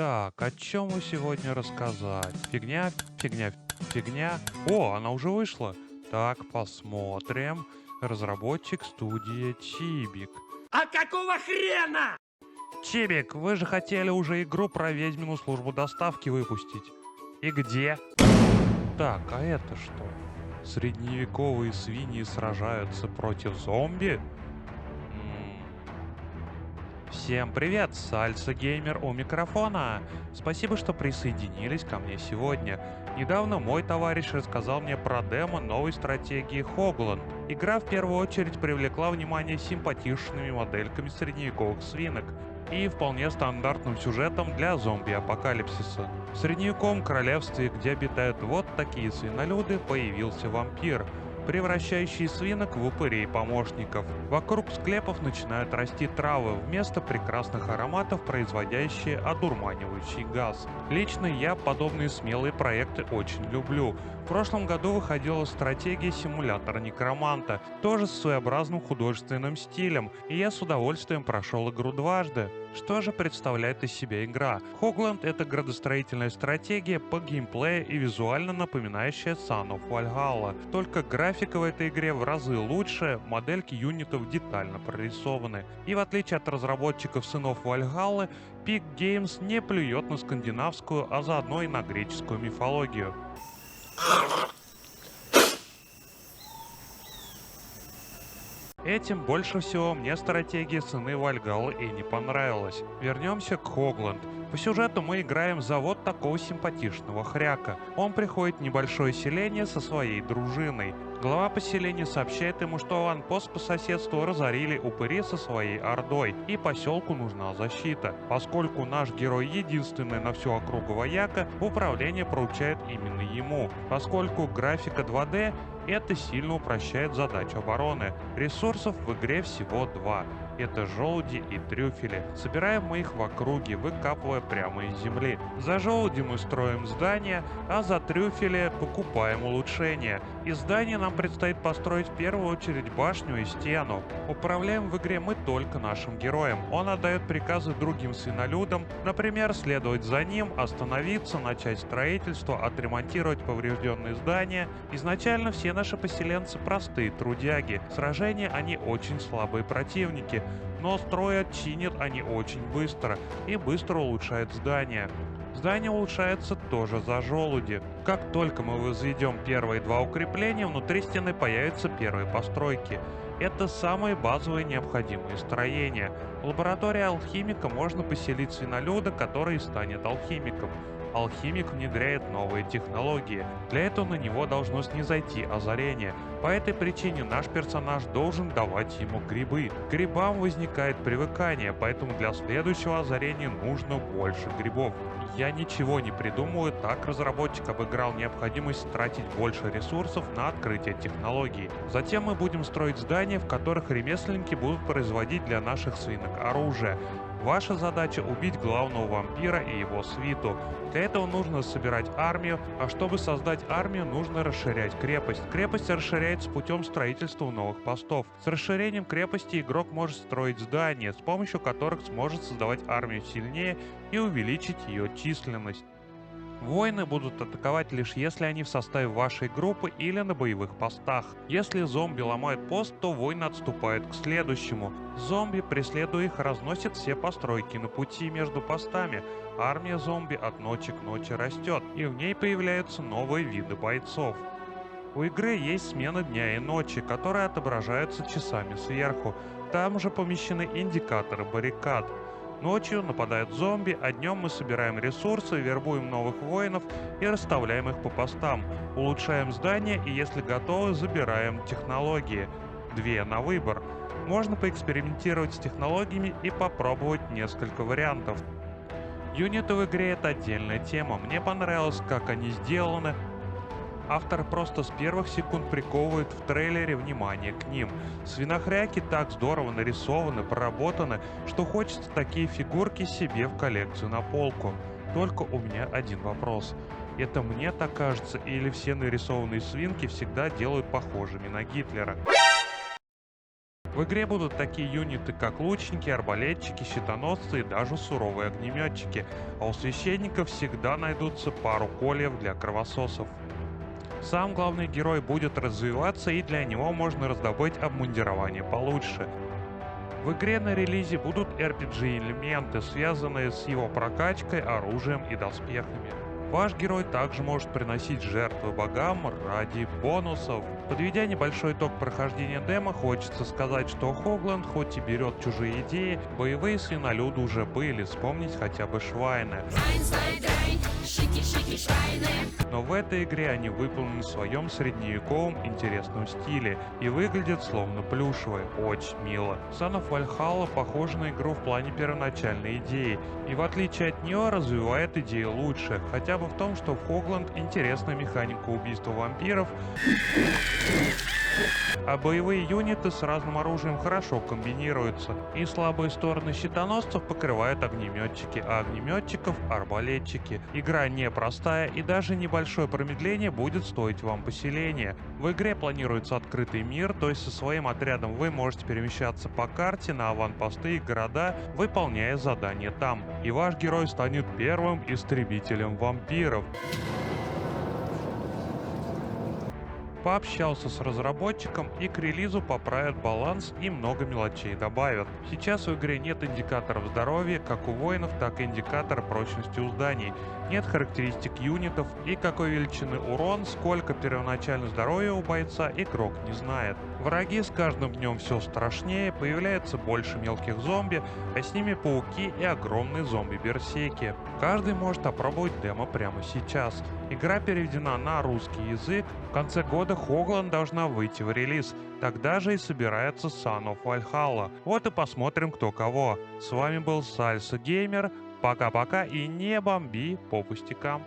Так, о чем вы сегодня рассказать? Фигня, фигня, фигня. О, она уже вышла. Так, посмотрим. Разработчик студия Чибик. А какого хрена? Чибик, вы же хотели уже игру про ведьмину службу доставки выпустить. И где? Так, а это что? Средневековые свиньи сражаются против зомби? Всем привет, Сальса Геймер у микрофона. Спасибо, что присоединились ко мне сегодня. Недавно мой товарищ рассказал мне про демо новой стратегии Хогланд. Игра в первую очередь привлекла внимание симпатичными модельками средневековых свинок и вполне стандартным сюжетом для зомби-апокалипсиса. В средневековом королевстве, где обитают вот такие свинолюды, появился вампир, превращающий свинок в упырей-помощников. Вокруг склепов начинают расти травы, вместо прекрасных ароматов производящие одурманивающий газ. Лично я подобные смелые проекты очень люблю. В прошлом году выходила стратегия симулятора некроманта, тоже с своеобразным художественным стилем, и я с удовольствием прошел игру дважды. Что же представляет из себя игра? Хогланд — это градостроительная стратегия по геймплею и визуально напоминающая Son of Valhalla. Только графика в этой игре в разы лучше, модельки юнитов детально прорисованы. И в отличие от разработчиков сынов Вальгаллы, Peak Games не плюет на скандинавскую, а заодно и на греческую мифологию. Этим больше всего мне стратегия сыны Вальгаллы и не понравилась. Вернемся к Хогланд. По сюжету мы играем за вот такого симпатичного хряка. Он приходит в небольшое селение со своей дружиной. Глава поселения сообщает ему, что аванпост по соседству разорили упыри со своей ордой, и поселку нужна защита. Поскольку наш герой единственный на всю округу вояка, управление поручает именно ему. Поскольку графика 2D, это сильно упрощает задачу обороны. Ресурсов в игре всего два. Это желуди и трюфели. Собираем мы их в округе, выкапывая прямо из земли. За желуди мы строим здания, а за трюфели покупаем улучшения. Из здания нам предстоит построить в первую очередь башню и стену. Управляем в игре мы только нашим героем. Он отдает приказы другим свинолюдам, например, следовать за ним, остановиться, начать строительство, отремонтировать поврежденные здания. Изначально все наши поселенцы простые трудяги. В сражении они очень слабые противники, но строят, чинят они очень быстро и быстро улучшают здания. Здание улучшается тоже за желуди. Как только мы возведем первые два укрепления, внутри стены появятся первые постройки. Это самые базовые необходимые строения. В лаборатории алхимика можно поселить свинолюда, который станет алхимиком. Алхимик внедряет новые технологии. Для этого на него должно снизойти озарение. По этой причине наш персонаж должен давать ему грибы. К грибам возникает привыкание, поэтому для следующего озарения нужно больше грибов. Я ничего не придумываю, так разработчик обыграл необходимость тратить больше ресурсов на открытие технологий. Затем мы будем строить здания, в которых ремесленники будут производить для наших свинок оружие. Ваша задача — убить главного вампира и его свиту. Для этого нужно собирать армию, а чтобы создать армию, нужно расширять крепость. Крепость расширяется путем строительства новых постов. С расширением крепости игрок может строить здания, с помощью которых сможет создавать армию сильнее и увеличить ее численность. Воины будут атаковать лишь если они в составе вашей группы или на боевых постах. Если зомби ломают пост, то воины отступают к следующему. Зомби, преследуя их, разносят все постройки на пути между постами. Армия зомби от ночи к ночи растет, и в ней появляются новые виды бойцов. У игры есть смена дня и ночи, которые отображаются часами сверху. Там же помещены индикаторы баррикад. Ночью нападают зомби, а днем мы собираем ресурсы, вербуем новых воинов и расставляем их по постам. Улучшаем здания и, если готовы, забираем технологии. Две на выбор. Можно поэкспериментировать с технологиями и попробовать несколько вариантов. Юниты в игре — это отдельная тема. Мне понравилось, как они сделаны. Автор просто с первых секунд приковывает в трейлере внимание к ним. Свинохряки так здорово нарисованы, проработаны, что хочется такие фигурки себе в коллекцию на полку. Только у меня один вопрос. Это мне так кажется, или все нарисованные свинки всегда делают похожими на Гитлера? В игре будут такие юниты, как лучники, арбалетчики, щитоносцы и даже суровые огнеметчики, а у священников всегда найдутся пару кольев для кровососов. Сам главный герой будет развиваться, и для него можно раздобыть обмундирование получше. В игре на релизе будут RPG-элементы, связанные с его прокачкой, оружием и доспехами. Ваш герой также может приносить жертвы богам ради бонусов. Подведя небольшой итог прохождения демо, хочется сказать, что Хогленд хоть и берет чужие идеи, боевые свинолюды уже были, вспомнить хотя бы Швайны. Но в этой игре они выполнены в своем средневековом интересном стиле и выглядят словно плюшевые, очень мило. Son of Valhalla похожа на игру в плане первоначальной идеи, и в отличие от нее развивает идеи лучше, хотя бы в том, что в Хогленд интересная механика убийства вампиров, а боевые юниты с разным оружием хорошо комбинируются, и слабые стороны щитоносцев покрывают огнеметчики, а огнеметчиков — арбалетчики. Игра непростая, и даже небольшое промедление будет стоить вам поселения. В игре планируется открытый мир, то есть со своим отрядом вы можете перемещаться по карте на аванпосты и города, выполняя задания там, и ваш герой станет первым истребителем вампиров. Пообщался с разработчиком, и к релизу поправят баланс и много мелочей добавят. Сейчас в игре нет индикаторов здоровья, как у воинов, так и индикатора прочности у зданий. Нет характеристик юнитов и какой величины урон, сколько первоначально здоровья у бойца игрок не знает. Враги с каждым днем все страшнее, появляется больше мелких зомби, а с ними пауки и огромные зомби-берсеки. Каждый может опробовать демо прямо сейчас. Игра переведена на русский язык. В конце года Хогленд должна выйти в релиз. Тогда же и собирается Son of Valhalla. Вот и посмотрим, кто кого. С вами был Сальса Геймер. Пока-пока и не бомби по пустякам.